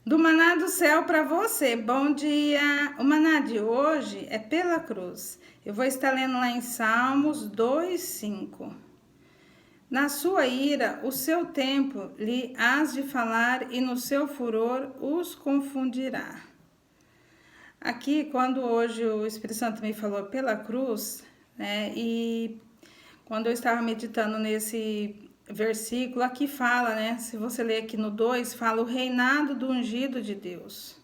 Do maná do céu para você, bom dia! O maná de hoje é pela cruz. Eu vou estar lendo lá em Salmos 2:5. Na sua ira, o seu tempo lhe hás de falar, e no seu furor os confundirá. Aqui, quando hoje o Espírito Santo me falou pela cruz, né, e quando eu estava meditando nesse versículo, aqui fala, né? Se você ler aqui no 2, fala o reinado do ungido de Deus.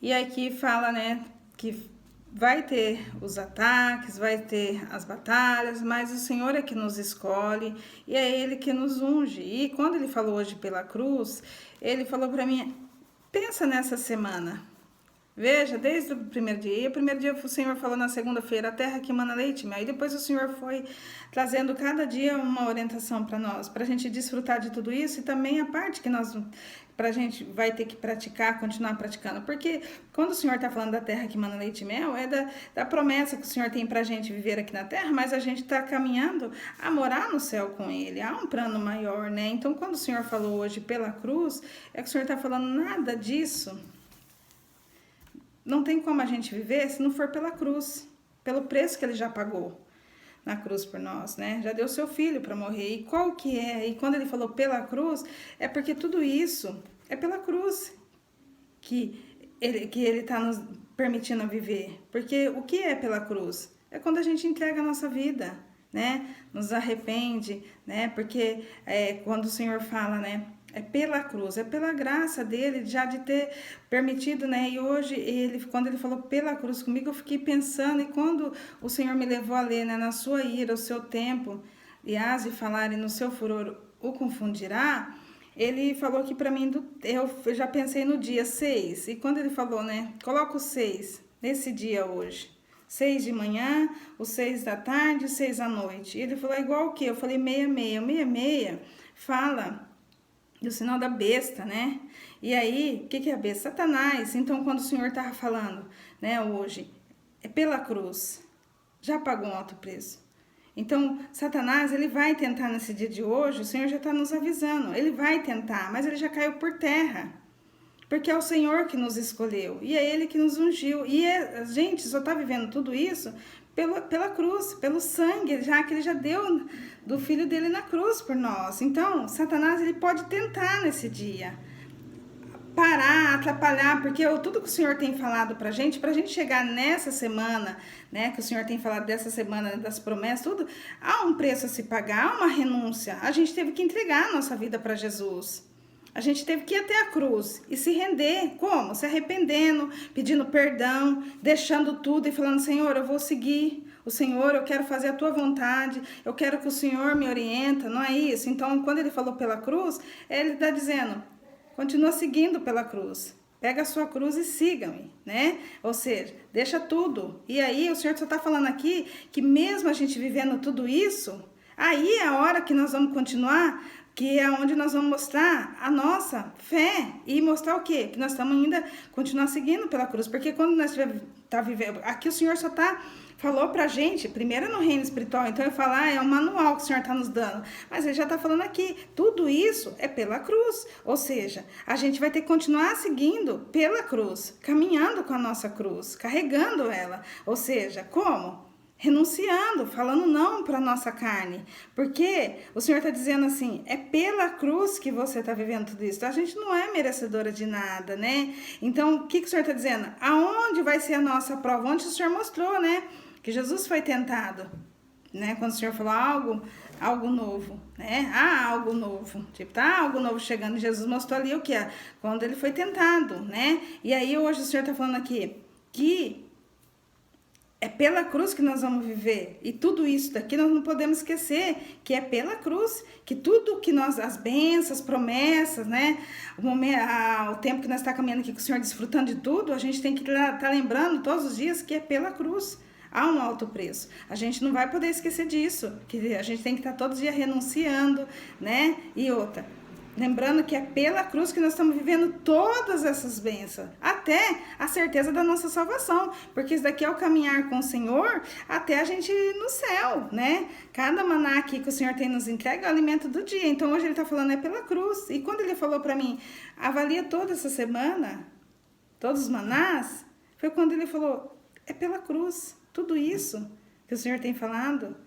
E aqui fala, né, que vai ter os ataques, vai ter as batalhas, mas o Senhor é que nos escolhe e é Ele que nos unge. E quando Ele falou hoje pela cruz, Ele falou para mim, pensa nessa semana. Veja, desde o primeiro dia o Senhor falou na segunda-feira, a terra que mana leite e mel. E depois o Senhor foi trazendo cada dia uma orientação para nós, para a gente desfrutar de tudo isso e também a parte que para a gente vai ter que praticar, continuar praticando. Porque quando o Senhor está falando da terra que mana leite e mel, é da promessa que o Senhor tem para a gente viver aqui na terra, mas a gente está caminhando a morar no céu com Ele. Há um plano maior, né? Então, quando o Senhor falou hoje pela cruz, é que o Senhor está falando nada disso. Não tem como a gente viver se não for pela cruz, pelo preço que Ele já pagou na cruz por nós, né? Já deu seu filho para morrer. E qual que é? E quando Ele falou pela cruz, é porque tudo isso é pela cruz que Ele está nos permitindo viver. Porque o que é pela cruz? É quando a gente entrega a nossa vida, né? Nos arrepende, né? Porque quando o Senhor fala, né? É pela cruz, é pela graça dele, já de ter permitido, né? E hoje, quando ele falou pela cruz comigo, eu fiquei pensando, e quando o Senhor me levou a ler, né? Na sua ira, o seu tempo, e hás de falar, e no seu furor o confundirá, ele falou aqui para mim, eu já pensei no dia 6, e quando ele falou, né? Coloca o 6 nesse dia hoje. 6 de manhã, o 6 da tarde, 6 à noite. E ele falou, igual o quê? Eu falei, 6:30. 6:30 fala do sinal da besta, né? E aí, o que é a besta? Satanás. Então, quando o Senhor estava falando, né, hoje, é pela cruz, já pagou um alto preço. Então, Satanás, ele vai tentar nesse dia de hoje, o Senhor já está nos avisando, ele vai tentar, mas ele já caiu por terra. Porque é o Senhor que nos escolheu, e é Ele que nos ungiu. E a gente só está vivendo tudo isso pela cruz, pelo sangue, já que Ele já deu do Filho dele na cruz por nós. Então, Satanás, ele pode tentar nesse dia parar, atrapalhar, porque tudo que o Senhor tem falado pra gente chegar nessa semana, né, que o Senhor tem falado dessa semana, das promessas, tudo, há um preço a se pagar, há uma renúncia. A gente teve que entregar a nossa vida para Jesus. A gente teve que ir até a cruz e se render. Como? Se arrependendo, pedindo perdão, deixando tudo e falando, Senhor, eu vou seguir o Senhor, eu quero fazer a tua vontade, eu quero que o Senhor me orienta, não é isso? Então, quando ele falou pela cruz, ele está dizendo, continua seguindo pela cruz. Pega a sua cruz e siga-me, né? Ou seja, deixa tudo. E aí, o Senhor só está falando aqui que mesmo a gente vivendo tudo isso, aí é a hora que nós vamos continuar, que é onde nós vamos mostrar a nossa fé e mostrar o quê? Que nós estamos ainda continuar seguindo pela cruz, porque quando nós tá vivendo, aqui o Senhor só falou pra gente, primeiro no reino espiritual, então eu falo, é um manual que o Senhor está nos dando, mas ele já está falando aqui, tudo isso é pela cruz, ou seja, a gente vai ter que continuar seguindo pela cruz, caminhando com a nossa cruz, carregando ela, ou seja, como? Renunciando, falando não para a nossa carne, porque o Senhor está dizendo assim, é pela cruz que você está vivendo tudo isso, a gente não é merecedora de nada, né? Então, o que o Senhor está dizendo? Aonde vai ser a nossa prova? Onde o Senhor mostrou, né? Que Jesus foi tentado, né? Quando o Senhor falou algo novo, né? Algo novo, tipo, tá algo novo chegando, Jesus mostrou ali o que é, quando ele foi tentado, né? E aí hoje o Senhor está falando aqui, que é pela cruz que nós vamos viver. E tudo isso daqui nós não podemos esquecer, que é pela cruz, que tudo que nós, as bênçãos, as promessas, né? O tempo que nós estamos caminhando aqui com o Senhor, desfrutando de tudo, a gente tem que estar lembrando todos os dias que é pela cruz. Há um alto preço. A gente não vai poder esquecer disso, que a gente tem que estar todos os dias renunciando, né? E outra, Lembrando que é pela cruz que nós estamos vivendo todas essas bênçãos, até a certeza da nossa salvação, porque isso daqui é o caminhar com o Senhor até a gente ir no céu, né? Cada maná aqui que o Senhor tem nos entrega é o alimento do dia. Então hoje ele está falando é pela cruz. E quando ele falou para mim, avalia toda essa semana, todos os manás, foi quando ele falou, é pela cruz, tudo isso que o Senhor tem falado,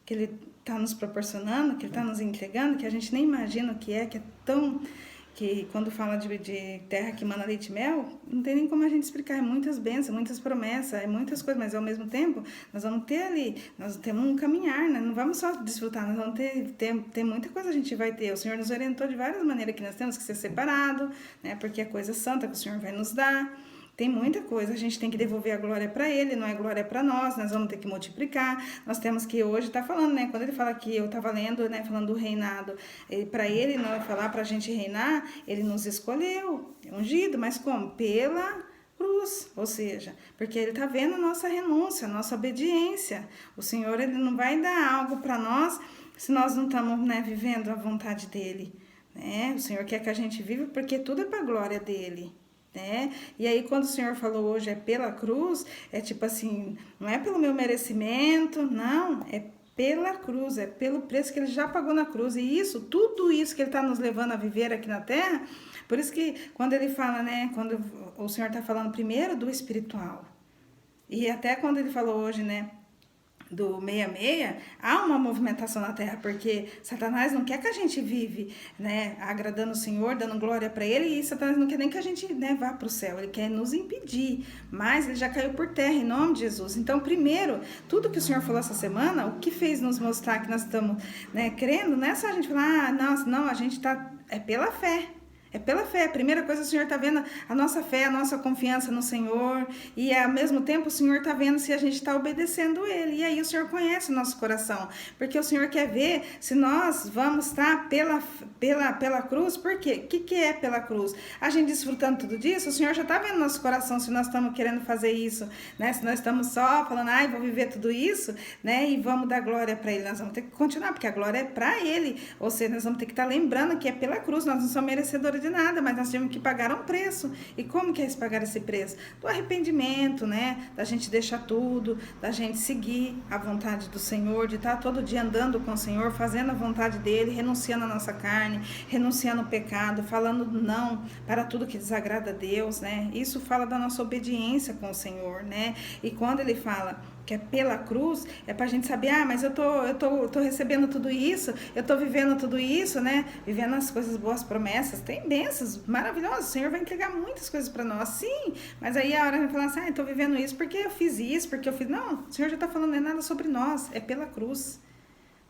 que ele está nos proporcionando, que ele está nos entregando, que a gente nem imagina o que é tão... que quando fala de terra que mana leite e mel, não tem nem como a gente explicar, é muitas bênçãos, muitas promessas, é muitas coisas, mas ao mesmo tempo, nós vamos ter ali, nós temos um caminhar, né? Não vamos só desfrutar, nós vamos ter muita coisa a gente vai ter. O Senhor nos orientou de várias maneiras que nós temos que ser separado, né? Porque é coisa santa que o Senhor vai nos dar. Tem muita coisa, a gente tem que devolver a glória para ele, não é glória para nós vamos ter que multiplicar. Nós temos que hoje tá falando, né? Quando ele fala que eu estava lendo, né, falando do reinado, para ele não é falar para a gente reinar, ele nos escolheu, é ungido, mas como? Pela cruz, ou seja, porque ele está vendo a nossa renúncia, a nossa obediência. O Senhor, ele não vai dar algo para nós se nós não estamos, né, vivendo a vontade dele, né? O Senhor quer que a gente viva porque tudo é para a glória dele. Né? E aí quando o Senhor falou hoje é pela cruz, é tipo assim, não é pelo meu merecimento, não, é pela cruz, é pelo preço que ele já pagou na cruz. E isso, tudo isso que ele está nos levando a viver aqui na terra, por isso que quando ele fala, né, quando o Senhor está falando primeiro do espiritual, e até quando ele falou hoje, né, do 66, há uma movimentação na terra, porque Satanás não quer que a gente vive, né, agradando o Senhor, dando glória para ele, e Satanás não quer nem que a gente, né, vá para o céu, ele quer nos impedir, mas ele já caiu por terra em nome de Jesus. Então, primeiro, tudo que o Senhor falou essa semana, o que fez nos mostrar que nós estamos, né, crendo, não é só a gente falar, não, a gente está, é pela fé. É pela fé. A primeira coisa, o Senhor está vendo a nossa fé, a nossa confiança no Senhor. E, ao mesmo tempo, o Senhor está vendo se a gente está obedecendo Ele. E aí o Senhor conhece o nosso coração. Porque o Senhor quer ver se nós vamos estar pela cruz. Por quê? O que é pela cruz? A gente desfrutando tudo disso, o Senhor já está vendo nosso coração se nós estamos querendo fazer isso. Né? Se nós estamos só falando, vou viver tudo isso, né? E vamos dar glória para Ele. Nós vamos ter que continuar, porque a glória é para Ele. Ou seja, nós vamos ter que estar lembrando que é pela cruz. Nós não somos merecedores de nada, mas nós temos que pagar um preço. E como que é pagar esse preço? Do arrependimento, né? Da gente deixar tudo, da gente seguir a vontade do Senhor, de estar todo dia andando com o Senhor, fazendo a vontade dele, renunciando à nossa carne, renunciando ao pecado, falando não para tudo que desagrada a Deus, né? Isso fala da nossa obediência com o Senhor, né? E quando ele fala que é pela cruz, é pra gente saber, mas eu tô recebendo tudo isso, eu tô vivendo tudo isso, né? Vivendo as coisas boas, promessas, tem bênçãos maravilhosas, o Senhor vai entregar muitas coisas pra nós, sim, mas aí a hora de falar assim, eu tô vivendo isso porque eu fiz isso, porque eu fiz, não, o Senhor já tá falando, não é nada sobre nós, é pela cruz.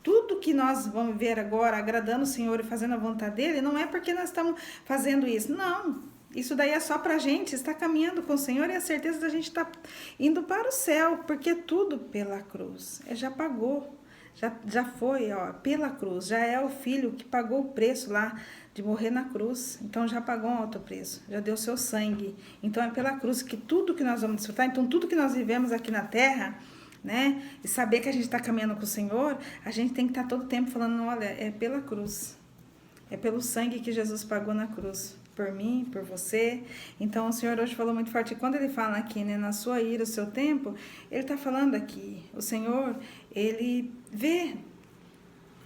Tudo que nós vamos ver agora, agradando o Senhor e fazendo a vontade dele, não é porque nós estamos fazendo isso, não. Isso daí é só pra gente estar caminhando com o Senhor e a certeza da gente estar indo para o céu, porque tudo pela cruz. Já pagou, já foi, pela cruz. Já é o Filho que pagou o preço lá de morrer na cruz. Então já pagou um alto preço, já deu seu sangue. Então é pela cruz que tudo que nós vamos desfrutar, então tudo que nós vivemos aqui na terra, né? E saber que a gente está caminhando com o Senhor, a gente tem que estar todo tempo falando, olha, é pela cruz. É pelo sangue que Jesus pagou na cruz. Por mim, por você. Então o Senhor hoje falou muito forte. E quando ele fala aqui, né, na sua ira, o seu tempo, ele está falando aqui. O Senhor, ele vê.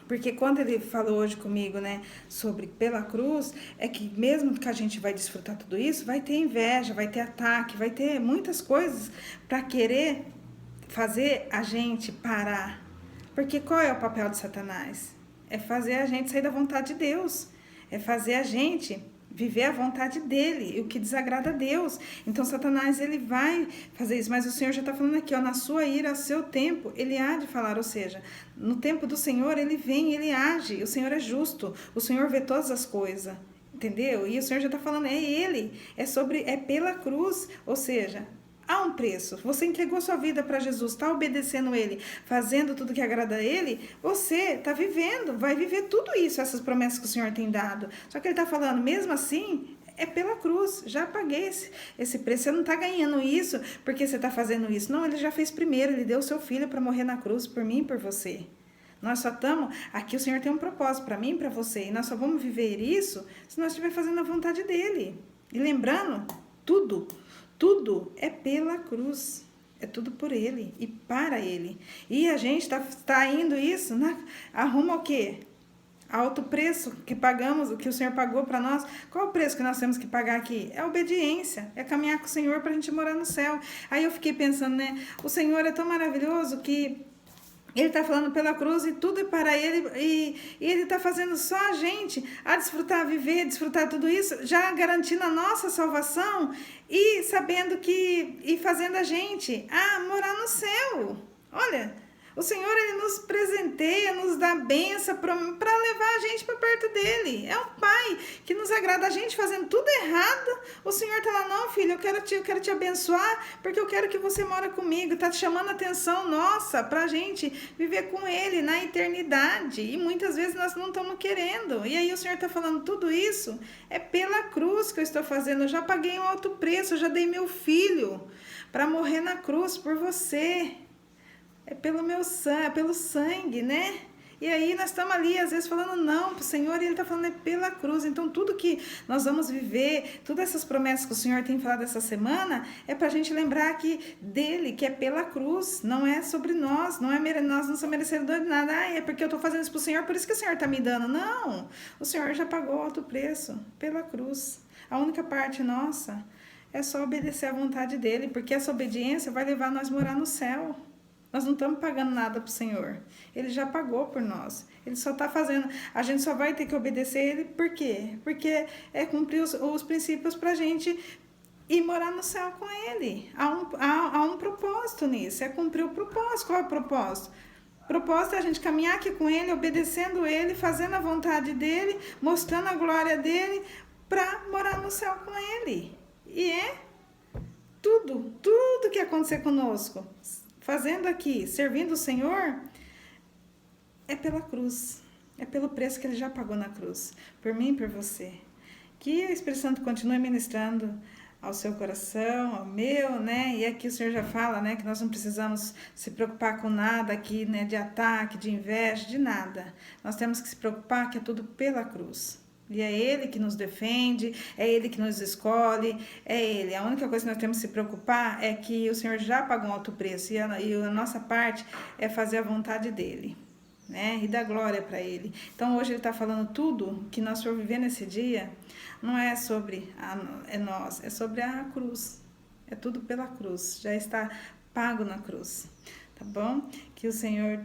Porque quando ele falou hoje comigo, né, sobre pela cruz, é que mesmo que a gente vai desfrutar tudo isso, vai ter inveja, vai ter ataque, vai ter muitas coisas para querer fazer a gente parar. Porque qual é o papel de Satanás? É fazer a gente sair da vontade de Deus. É fazer a gente viver a vontade dele, o que desagrada a Deus. Então Satanás, ele vai fazer isso, mas o Senhor já está falando aqui, na sua ira, a seu tempo, ele há de falar, ou seja, no tempo do Senhor, ele vem, ele age, o Senhor é justo, o Senhor vê todas as coisas, entendeu? E o Senhor já está falando, é ele, é pela cruz, ou seja, há um preço. Você entregou sua vida para Jesus, está obedecendo Ele, fazendo tudo que agrada a Ele, você está vivendo, vai viver tudo isso, essas promessas que o Senhor tem dado. Só que Ele está falando, mesmo assim, é pela cruz, já paguei esse preço. Você não está ganhando isso porque você está fazendo isso. Não, Ele já fez primeiro, Ele deu o seu Filho para morrer na cruz por mim e por você. Nós só estamos... Aqui o Senhor tem um propósito para mim e para você. E nós só vamos viver isso se nós estivermos fazendo a vontade dele. E lembrando, tudo é pela cruz. É tudo por ele e para ele. E a gente tá indo isso, né? Arruma o quê? Alto preço que pagamos, o que o Senhor pagou para nós. Qual o preço que nós temos que pagar aqui? É obediência, é caminhar com o Senhor para a gente morar no céu. Aí eu fiquei pensando, né? O Senhor é tão maravilhoso que ele está falando pela cruz e tudo é para ele, e ele está fazendo só a gente a desfrutar, viver, desfrutar tudo isso, já garantindo a nossa salvação e sabendo que, e fazendo a gente morar no céu. Olha, o Senhor, ele nos presenteia, nos dá bênção para levar a gente para perto dele. É um pai que nos agrada, a gente fazendo tudo errado. O Senhor está lá, não, filho, eu quero te abençoar, porque eu quero que você mora comigo. Está te chamando a atenção nossa para a gente viver com ele na eternidade. E muitas vezes nós não estamos querendo. E aí o Senhor está falando, tudo isso é pela cruz que eu estou fazendo. Eu já paguei um alto preço, eu já dei meu filho para morrer na cruz por você. É pelo meu sangue, é pelo sangue, né? E aí nós estamos ali, às vezes, falando não para o Senhor, e Ele está falando é pela cruz. Então, tudo que nós vamos viver, todas essas promessas que o Senhor tem falado essa semana, é para a gente lembrar dele, que é pela cruz, não é sobre nós, nós não somos merecedores de nada. É porque eu estou fazendo isso para o Senhor, por isso que o Senhor está me dando. Não, o Senhor já pagou alto preço pela cruz. A única parte nossa é só obedecer à vontade dele, porque essa obediência vai levar nós a morar no céu. Nós não estamos pagando nada para o Senhor. Ele já pagou por nós. Ele só está fazendo. A gente só vai ter que obedecer Ele. Por quê? Porque é cumprir os princípios para a gente ir morar no céu com Ele. Há um propósito nisso. É cumprir o propósito. Qual é o propósito? O propósito é a gente caminhar aqui com Ele, obedecendo Ele, fazendo a vontade dEle, mostrando a glória dEle, para morar no céu com Ele. E é tudo que acontecer conosco, fazendo aqui, servindo o Senhor, é pela cruz. É pelo preço que Ele já pagou na cruz. Por mim e por você. Que o Espírito Santo continue ministrando ao seu coração, ao meu, né? E aqui o Senhor já fala, né? Que nós não precisamos se preocupar com nada aqui, né? De ataque, de inveja, de nada. Nós temos que se preocupar que é tudo pela cruz. E é Ele que nos defende, é Ele que nos escolhe, é Ele. A única coisa que nós temos que se preocupar é que o Senhor já pagou um alto preço e a nossa parte é fazer a vontade dEle, né? E dar glória para Ele. Então hoje Ele está falando tudo que nós for viver nesse dia, não é sobre nós, é sobre a cruz. É tudo pela cruz, já está pago na cruz, tá bom? Que o Senhor...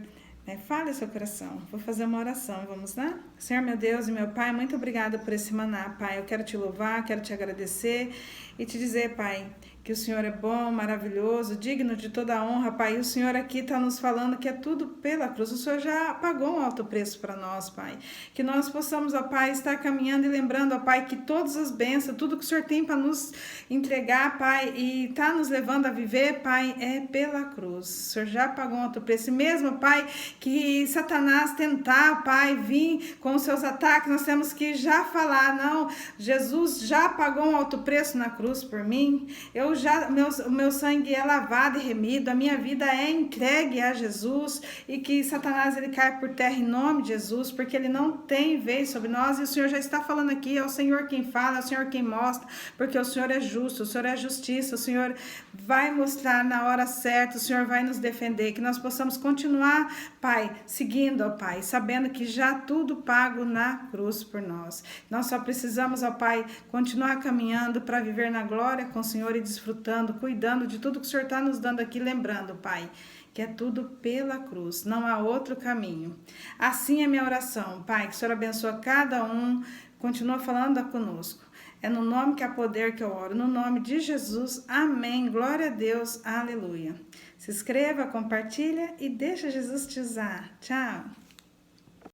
fale o seu coração. Vou fazer uma oração, vamos lá? Senhor, meu Deus e meu Pai, muito obrigada por esse maná, Pai. Eu quero te louvar, quero te agradecer e te dizer, Pai, que o Senhor é bom, maravilhoso, digno de toda a honra, Pai. E o Senhor aqui está nos falando que é tudo pela cruz. O Senhor já pagou um alto preço para nós, Pai. Que nós possamos, ó Pai, estar caminhando e lembrando, ó Pai, que todas as bênçãos, tudo que o Senhor tem para nos entregar, Pai, e está nos levando a viver, Pai, é pela cruz. O Senhor já pagou um alto preço. E mesmo, Pai, que Satanás tentar, Pai, vir com os seus ataques, nós temos que já falar, não, Jesus já pagou um alto preço na cruz por mim. O meu sangue é lavado e remido, a minha vida é entregue a Jesus, e que Satanás ele cai por terra em nome de Jesus, porque ele não tem vez sobre nós, e o Senhor já está falando aqui, é o Senhor quem fala, é o Senhor quem mostra, porque o Senhor é justo, o Senhor é justiça, o Senhor vai mostrar na hora certa, o Senhor vai nos defender, que nós possamos continuar, Pai, seguindo, ó Pai, sabendo que já tudo pago na cruz por nós. Nós só precisamos, ó Pai, continuar caminhando para viver na glória com o Senhor e desfrutando, cuidando de tudo que o Senhor está nos dando aqui, lembrando, Pai, que é tudo pela cruz, não há outro caminho. Assim é minha oração, Pai, que o Senhor abençoe cada um, continua falando conosco. É no nome que há poder que eu oro, no nome de Jesus, amém, glória a Deus, aleluia. Se inscreva, compartilha e deixa Jesus te usar. Tchau.